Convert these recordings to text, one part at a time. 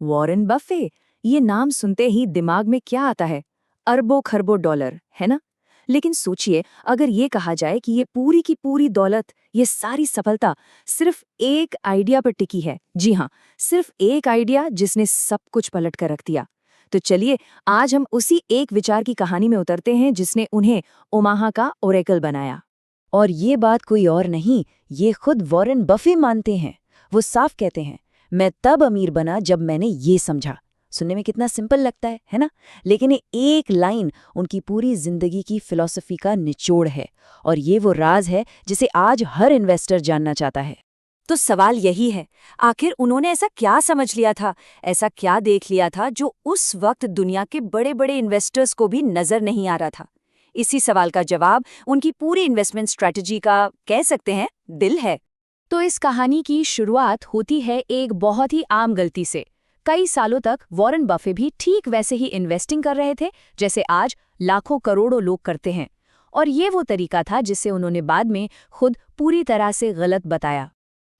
Warren Buffett, ये नाम सुनते ही दिमाग में क्या आता है? अरबों खरबों डॉलर, है ना? लेकिन सोचिए, अगर ये कहा जाए कि ये पूरी की पूरी दौलत, ये सारी सफलता सिर्फ एक आइडिया पर टिकी है। जी हाँ, सिर्फ एक आइडिया जिसने सब कुछ पलट कर रख दिया। तो चलिए, आज हम उसी एक विचार की कहानी में उतरते हैं जिसने उन्हें ओमाहा का ओरेकल बनाया। और ये बात कोई और नहीं, ये खुद वॉरेन बफे मानते हैं। वो साफ कहते हैं, मैं तब अमीर बना जब मैंने ये समझा। सुनने में कितना सिंपल लगता है ना? लेकिन ये एक लाइन उनकी पूरी जिंदगी की फिलॉसफी का निचोड़ है, और ये वो राज है जिसे आज हर इन्वेस्टर जानना चाहता है। तो सवाल यही है, आखिर उन्होंने ऐसा क्या समझ लिया था, ऐसा क्या देख लिया था जो उस वक्त दुनिया के बड़े बड़े इन्वेस्टर्स को भी नजर नहीं आ रहा था? इसी सवाल का जवाब उनकी पूरी इन्वेस्टमेंट स्ट्रैटेजी का, कह सकते हैं, दिल है। तो इस कहानी की शुरुआत होती है एक बहुत ही आम गलती से। कई सालों तक वॉरेन बफे भी ठीक वैसे ही इन्वेस्टिंग कर रहे थे जैसे आज लाखों करोड़ों लोग करते हैं, और ये वो तरीका था जिसे उन्होंने बाद में खुद पूरी तरह से गलत बताया।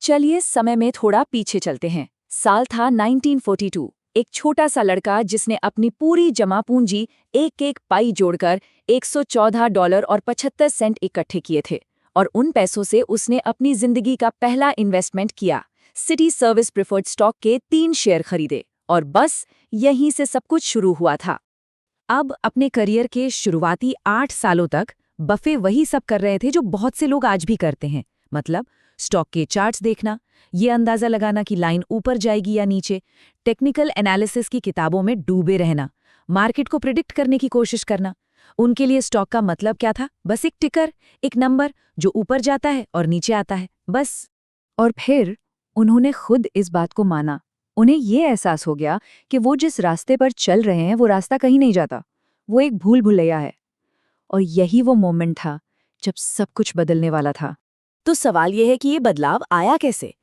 चलिए समय में थोड़ा पीछे चलते हैं। साल था 1942। एक छोटा सा लड़का जिसने अपनी पूरी जमा पूंजी एक एक पाई जोड़कर $114 और 75 सेंट इकट्ठे किए थे, और उन पैसों से उसने अपनी जिंदगी का पहला इन्वेस्टमेंट किया। सिटी सर्विस प्रेफर्ड स्टॉक के 3 शेयर खरीदे, और बस यहीं से सब कुछ शुरू हुआ था। अब अपने करियर के शुरुआती 8 सालों तक बफे वही सब कर रहे थे जो बहुत से लोग आज भी करते हैं। मतलब स्टॉक के चार्ट्स देखना, ये अंदाजा लगाना कि लाइन ऊपर जाएगी या नीचे, टेक्निकल एनालिसिस की किताबों में डूबे रहना, मार्केट को प्रिडिक्ट करने की कोशिश करना। उनके लिए स्टॉक का मतलब क्या था? बस एक टिकर, एक नंबर जो ऊपर जाता है और नीचे आता है, बस। और फिर उन्होंने खुद इस बात को माना। उन्हें ये एहसास हो गया कि वो जिस रास्ते पर चल रहे हैं वो रास्ता कहीं नहीं जाता, वो एक भूल भुलैया है। और यही वो मोमेंट था जब सब कुछ बदलने वाला था। तो सवाल यह है कि ये बदलाव आया कैसे?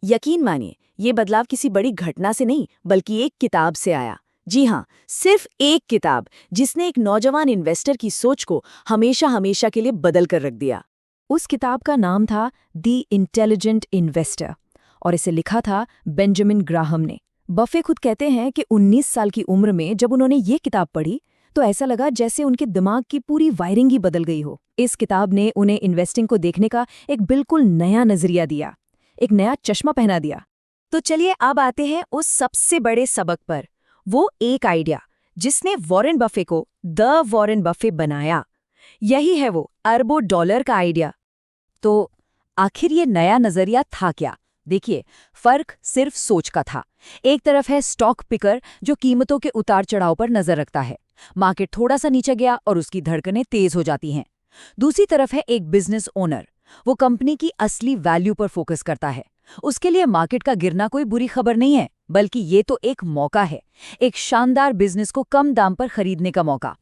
यकीन मानिए, ये बदलाव किसी बड़ी घटना से नहीं, बल्कि एक किताब से आया। जी हाँ, सिर्फ एक किताब जिसने एक नौजवान इन्वेस्टर की सोच को हमेशा हमेशा के लिए बदल कर रख दिया। उस किताब का नाम था द इंटेलिजेंट इन्वेस्टर, और इसे लिखा था बेंजामिन ग्राहम ने। बफे खुद कहते हैं कि 19 साल की उम्र में जब उन्होंने ये किताब पढ़ी तो ऐसा लगा जैसे उनके दिमाग की पूरी वायरिंग ही बदल गई हो। इस किताब ने उन्हें इन्वेस्टिंग को देखने का एक बिल्कुल नया नजरिया दिया, एक नया चश्मा पहना दिया। तो चलिए अब आते हैं उस सबसे बड़े सबक पर, वो एक आइडिया जिसने वॉरेन बफे को द वॉरेन बफे बनाया। यही है वो अरबों डॉलर का आइडिया। तो आखिर ये नया नजरिया था क्या? देखिए, फर्क सिर्फ सोच का था। एक तरफ है स्टॉक पिकर जो कीमतों के उतार चढ़ाव पर नजर रखता है। मार्केट थोड़ा सा नीचे गया और उसकी धड़कनें तेज हो जाती हैं। दूसरी तरफ है एक बिजनेस ओनर, वो कंपनी की असली वैल्यू पर फोकस करता है। उसके लिए मार्केट का गिरना कोई बुरी खबर नहीं है, बल्कि ये तो एक मौका है, एक शानदार बिजनेस को कम दाम पर खरीदने का मौका।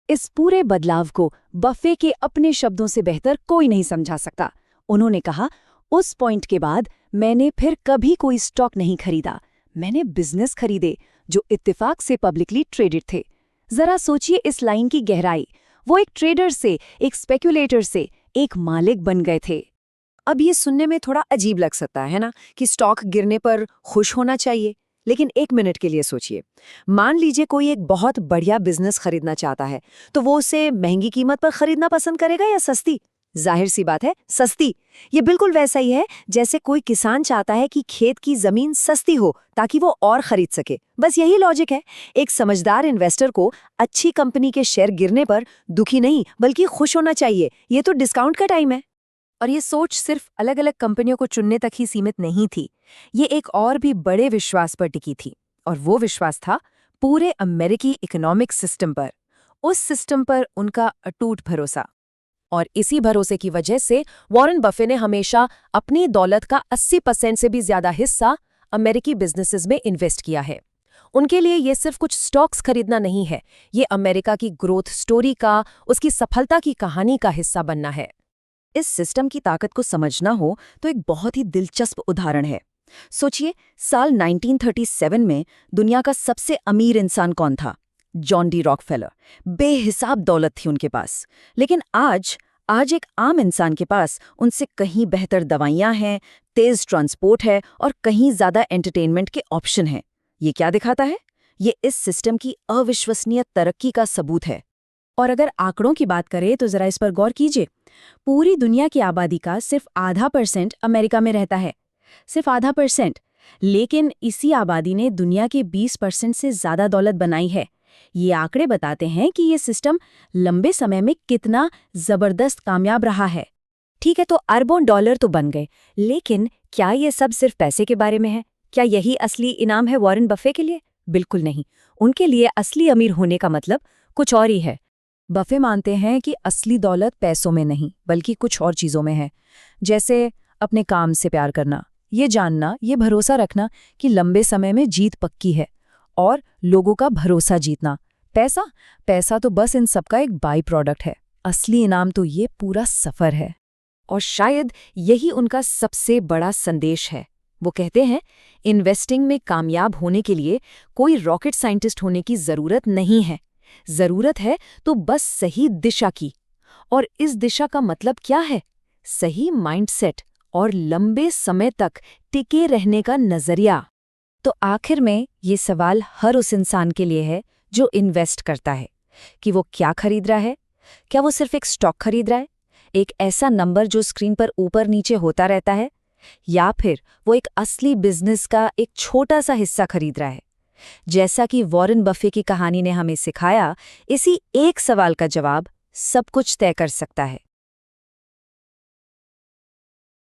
इस पूरे बदलाव को बफे के अपने शब्दों से बेहतर कोई नहीं समझा सकता। उन्होंने कहा, उस पॉइंट के बाद मैंने फिर कभी कोई स्टॉक नहीं खरीदा, मैंने बिजनेस खरीदे जो इत्तेफाक से पब्लिकली ट्रेडेड थे। जरा सोचिए इस लाइन की गहराई। वो एक ट्रेडर से, एक स्पेक्युलेटर से, एक मालिक बन गए थे। अब ये सुनने में थोड़ा अजीब लग सकता है ना, कि स्टॉक गिरने पर खुश होना चाहिए। लेकिन एक मिनट के लिए सोचिए, मान लीजिए कोई एक बहुत बढ़िया बिजनेस खरीदना चाहता है, तो वो उसे महंगी कीमत पर खरीदना पसंद करेगा या सस्ती? जाहिर सी बात है, सस्ती। ये बिल्कुल वैसा ही है जैसे कोई किसान चाहता है कि खेत की जमीन सस्ती हो ताकि वो और खरीद सके। बस यही लॉजिक है। एक समझदार इन्वेस्टर को अच्छी कंपनी के शेयर गिरने पर दुखी नहीं बल्कि खुश होना चाहिए। ये तो डिस्काउंट का टाइम है। और ये सोच सिर्फ अलग अलग कंपनियों को चुनने तक ही सीमित नहीं थी, ये एक और भी बड़े विश्वास पर टिकी थी, और वो विश्वास था पूरे अमेरिकी इकोनॉमिक सिस्टम पर। उस सिस्टम पर उनका अटूट भरोसा। और इसी भरोसे की वजह से वॉरेन बफे ने हमेशा अपनी दौलत का 80% से भी ज्यादा हिस्सा अमेरिकी बिजनेसेस में इन्वेस्ट किया है। उनके लिए ये सिर्फ कुछ स्टॉक्स खरीदना नहीं है, ये अमेरिका की ग्रोथ स्टोरी का, उसकी सफलता की कहानी का हिस्सा बनना है। इस सिस्टम की ताकत को समझना हो तो एक बहुत ही दिलचस्प उदाहरण है। सोचिए, साल 1937 में दुनिया का सबसे अमीर इंसान कौन था? John D Rockefeller. बेहिसाब दौलत थी उनके पास। लेकिन आज एक आम इंसान के पास उनसे कहीं बेहतर दवाइयां हैं, तेज ट्रांसपोर्ट है और कहीं ज्यादा एंटरटेनमेंट के ऑप्शन हैं। ये क्या दिखाता है? ये इस सिस्टम की अविश्वसनीय तरक्की का सबूत है। और अगर आंकड़ों की बात करें तो जरा इस पर गौर कीजिए। पूरी दुनिया की आबादी का सिर्फ 0.5% अमेरिका में रहता है, सिर्फ 0.5%। लेकिन इसी आबादी ने दुनिया के 20% से ज्यादा दौलत बनाई है। ये आंकड़े बताते हैं कि ये सिस्टम लंबे समय में कितना जबरदस्त कामयाब रहा है। ठीक है, तो अरबों डॉलर तो बन गए, लेकिन क्या ये सब सिर्फ पैसे के बारे में है? क्या यही असली इनाम है वॉरेन बफे के लिए? बिल्कुल नहीं। उनके लिए असली अमीर होने का मतलब कुछ और ही है। बफे मानते हैं कि असली दौलत पैसों में नहीं बल्कि कुछ और चीजों में है, जैसे अपने काम से प्यार करना, ये जानना, ये भरोसा रखना कि लंबे समय में जीत पक्की है, और लोगों का भरोसा जीतना। पैसा तो बस इन सबका एक बाई प्रोडक्ट है। असली इनाम तो ये पूरा सफर है। और शायद यही उनका सबसे बड़ा संदेश है। वो कहते हैं, इन्वेस्टिंग में कामयाब होने के लिए कोई रॉकेट साइंटिस्ट होने की जरूरत नहीं है। जरूरत है तो बस सही दिशा की। और इस दिशा का मतलब क्या है? सही माइंडसेट और लंबे समय तक टिके रहने का नजरिया। तो आखिर में ये सवाल हर उस इंसान के लिए है जो इन्वेस्ट करता है, कि वो क्या खरीद रहा है। क्या वो सिर्फ एक स्टॉक खरीद रहा है, एक ऐसा नंबर जो स्क्रीन पर ऊपर नीचे होता रहता है, या फिर वो एक असली बिजनेस का एक छोटा सा हिस्सा खरीद रहा है? जैसा कि वॉरेन बफे की कहानी ने हमें सिखाया, इसी एक सवाल का जवाब सब कुछ तय कर सकता है।